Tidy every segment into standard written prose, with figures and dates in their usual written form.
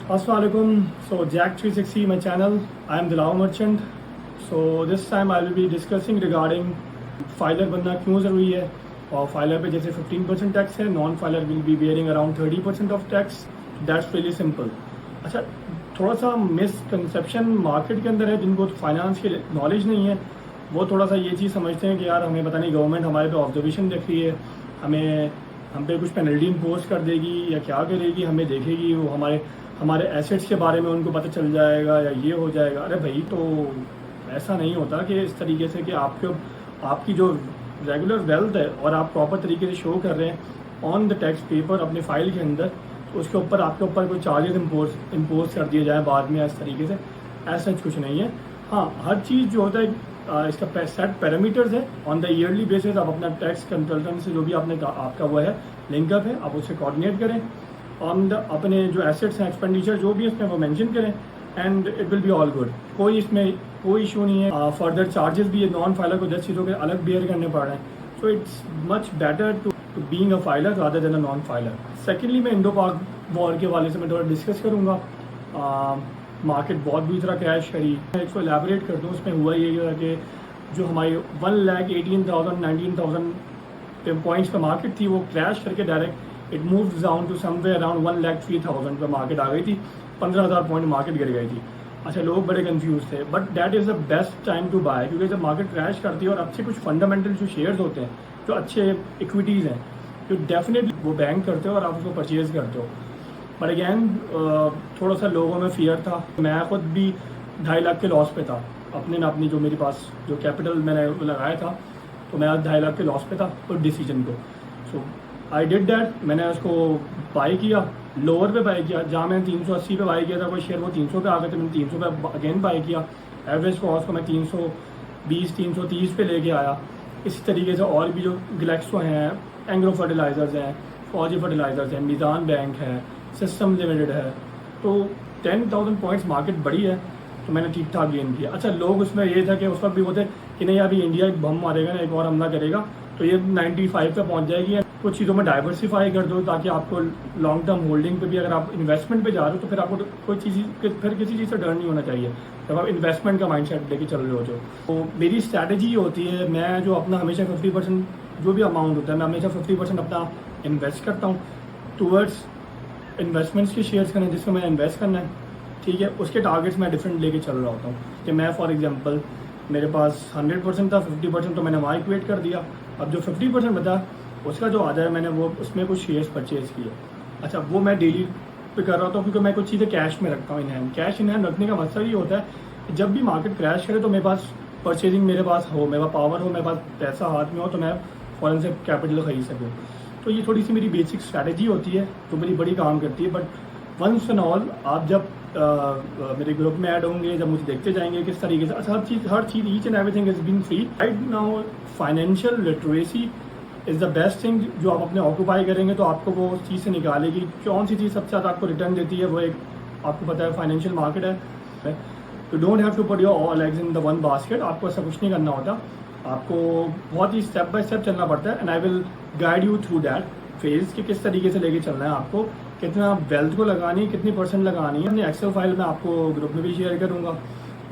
Assalamualaikum. So Jack 360 my channel. I am Dilao Merchant. So this time I will be discussing regarding filer बनना क्यों ज़रूरी है और filer पे जैसे 15% टैक्स है, non filer will be bearing around 30% of tax. That's really simple. अच्छा, थोड़ा सा मिसकंसेप्शन मार्केट के अंदर है. जिनको फाइनेंस की नॉलेज नहीं है वो थोड़ा सा ये चीज़ समझते हैं कि यार हमें पता नहीं गवर्नमेंट हमारे पे ऑब्जर्वेशन देख रही है, हमें हम पे कुछ पेनल्टी इम्पोज कर देगी या क्या करेगी, हमें देखेगी, वो हमारे एसेट्स के बारे में उनको पता चल जाएगा या ये हो जाएगा. अरे भाई, तो ऐसा नहीं होता कि इस तरीके से कि आपकी जो रेगुलर वेल्थ है और आप प्रॉपर तरीके से शो कर रहे हैं ऑन द टैक्स पेपर अपने फाइल के अंदर, तो उसके ऊपर आपके ऊपर कोई चार्जेस इम्पोज कर दिए जाए बाद में इस तरीके से, ऐसा कुछ नहीं है. हाँ, हर चीज़ जो होता है इसका सेट पैरामीटर्स है. ऑन द ईयरली बेसिस आप अपना टैक्स कंसल्टेंट से जो भी आपका वो है लिंकअप है, आप उससे कोऑर्डिनेट करें. ऑन द अपने जो एसेट्स हैं, एक्सपेंडिचर जो भी इसमें वो मेंशन करें and it will be all good. कोई इसमें कोई इशू नहीं है. फर्दर चार्जेस भी नॉन फाइलर को 10 चीज़ों के अलग बेयर करने पड़ रहे हैं. So it's much better to being a filer rather than a non filer. Secondly, मैं इंडो पाक वॉर के वाले से मैं थोड़ा डिस्कस करूँगा. मार्केट बहुत बुरी तरह क्रैश करी. मैं इसको एलैबोरेट कर दूँ. उसमें हुआ ये कि जो हमारी 1,18,000 19,000 पॉइंट्स पर मार्केट थी, वो क्रैश करके direct it move down to somewhere around 1,03,000 पर मार्केट आ गई थी. 15,000 पॉइंट मार्केट गिर गई थी. अच्छा, लोग बड़े कंफ्यूज थे, but that is the best time to buy, क्योंकि जब मार्केट क्रैश करती है और अच्छे कुछ फंडामेंटल जो शेयर्स होते हैं, जो अच्छे इक्विटीज़ हैं, तो डेफिनेटली वो बैंक करते हो और आप उसको परचेज़ करते हो. बट अगैन थोड़ा सा लोगों में फियर था. मैं खुद भी 2.5 लाख के लॉस पे था अपनी जो मेरे पास जो कैपिटल मैंने लगाया था, तो मैं 2.5 लाख के लॉस पे था उस डिसीजन को. सो आई डिड दैट. मैंने उसको बाई किया, लोअर पे बाई किया. जहाँ मैंने 380 पे बाई किया था कोई शेयर, वो 300 पे आ गए थे. मैंने 300 पे अगेन बाई किया. एवरेज कॉस्ट को मैं 320 330 पे लेके आया. इसी तरीके से और भी जो ग्लैक्सो हैं, एंग्रो फर्टिलाइजर्स हैं, फौजी फर्टिलाइजर्स हैं, मीज़ान बैंक है, सिस्टम लिमिटेड है, तो 10,000 पॉइंट्स मार्केट बड़ी है, तो मैंने ठीक ठाक गेन किया. अच्छा, लोग उसमें ये था कि उस वक्त भी होते कि नहीं अभी इंडिया एक बम मारेगा ना, एक और हमला करेगा तो ये 95 पे पहुंच जाएगी. कुछ चीज़ों में डाइवर्सिफाई कर दो ताकि आपको लॉन्ग टर्म होल्डिंग पे भी, अगर आप इन्वेस्टमेंट पे जा रहे हो तो फिर आपको कोई चीज़ फिर किसी चीज़ से डर नहीं होना चाहिए जब आप इन्वेस्टमेंट का माइंडसेट लेके चल रहे हो. तो मेरी स्ट्रैटेजी होती है, मैं जो अपना हमेशा 50% जो भी अमाउंट होता है, मैं हमेशा 50% अपना इन्वेस्ट करता हूँ टूवर्ड्स इन्वेस्टमेंट्स के शेयर्स करना जिसमें मैंने इन्वेस्ट करना है. ठीक है, उसके टारगेट्स मैं डिफरेंट लेके चल रहा होता हूँ कि मैं फॉर एग्जांपल मेरे पास 100% था, 50% तो मैंने वहाँ इक्वेट कर दिया. अब जो 50% बचा उसका जो आधा है मैंने वो उसमें कुछ शेयर्स परचेज़ किए. अच्छा, वो मैं डेली पे कर रहा था क्योंकि मैं कुछ चीज़ें कैश में रखता हूँ in hand. Cash in hand रखने का मतलब ये होता है कि जब भी मार्केट क्रैश करे तो मेरे पास परचेजिंग मेरे पास हो, मेरे पास पावर हो, मेरे पास पैसा हाथ में हो, तो मैं फ़ौरन से कैपिटल खरीद सकूँ. तो ये थोड़ी सी मेरी बेसिक स्ट्रैटेजी होती है जो मेरी बड़ी काम करती है. बट वंस एंड ऑल आप जब मेरे ग्रुप में ऐड होंगे, जब मुझे देखते जाएंगे किस तरीके से, अच्छा हर चीज़ each and everything is been free. Right now financial literacy is the best thing जो आप अपने ऑक्यूपाई करेंगे तो आपको वो उस चीज़ से निकालेगी. कौन सी चीज़ सबसे ज़्यादा आपको रिटर्न देती है, वो एक आपको पता है फाइनेंशियल मार्केट है. You don't have to put your all eggs in the one basket. आपको ऐसा कुछ नहीं करना होता, आपको बहुत ही स्टेप बाय स्टेप चलना पड़ता है. And I will guide you through that phase कि किस तरीके से लेके चलना है, आपको कितना वेल्थ को लगानी है, कितनी परसेंट लगानी है. अपनी एक्सेल फाइल में आपको ग्रुप में भी शेयर करूँगा.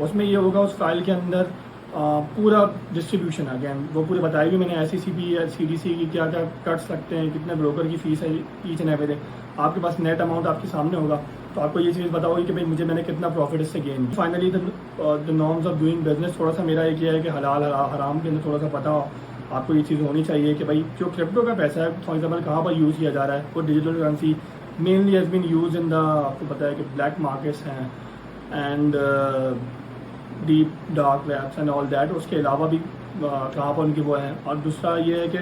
उसमें ये होगा उस फाइल के अंदर पूरा डिस्ट्रीब्यूशन है. अगेन वो पूरे बताएगी मैंने SECP या CDC की क्या क्या कट्स लगते हैं, कितने ब्रोकर की फीस है, ईच एंड एवरीथिंग. आपके पास नेट अमाउंट आपके सामने होगा तो आपको ये चीज़ बताओगी कि भाई मैंने कितना प्रॉफिट इससे gain. Finally the norms of doing business, थोड़ा सा मेरा एक ये है कि हलाल हराम के अंदर थोड़ा सा पता हो. आपको ये चीज़ होनी चाहिए कि भाई जो क्रिप्टो का पैसा है फॉर एग्जाम्पल कहाँ पर यूज़ किया जा रहा है. वो digital currency mainly has been use in the, आपको पता है कि ब्लैक मार्केट्स हैं and deep dark webs and all that. उसके अलावा भी कहाँ पर उनकी वो हैं. और दूसरा ये है कि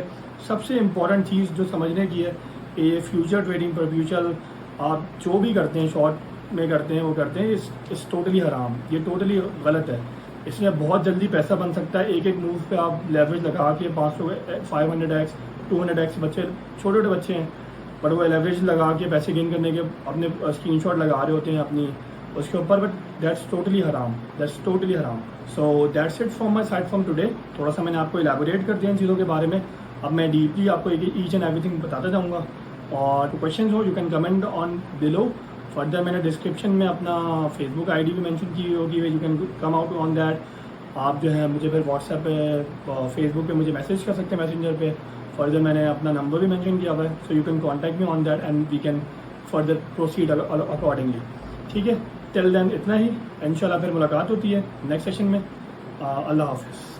सबसे इम्पॉर्टेंट चीज़ जो समझने की है कि ये फ्यूचर ट्रेडिंग पर फ्यूचर आप जो भी करते हैं, शॉर्ट में करते हैं, वो करते हैं, इस टोटली हराम, ये टोटली गलत है. इसमें बहुत जल्दी पैसा बन सकता है. एक मूव पे आप लेवरेज लगा के 500x 200x, बच्चे छोटे छोटे बच्चे हैं बट वो लेवरेज लगा के पैसे गेन करने के अपने स्क्रीनशॉट लगा रहे होते हैं अपनी उसके ऊपर. बट दैट्स टोटली हराम. So that's it from my side from today. थोड़ा सा मैंने आपको एलैबोरेट कर दिया इन चीज़ों के बारे में. अब मैं डीपली आपको ईच एंड एवरीथिंग बताता जाऊँगा. और क्वेश्चन हो you can comment on below. Further मैंने डिस्क्रिप्शन में अपना फेसबुक आईडी भी मेंशन की होगी, you can come out on that. आप जो है मुझे फिर व्हाट्सएप पे फेसबुक पे मुझे मैसेज कर सकते हैं मैसेंजर पे। फर्दर मैंने अपना नंबर भी मेंशन किया हुआ है, so you can contact me on that and we can further proceed accordingly. ठीक है, टिल देन इतना ही, इंशाल्लाह फिर मुलाकात होती है नेक्स्ट सेशन में। अल्लाह हाफिज़।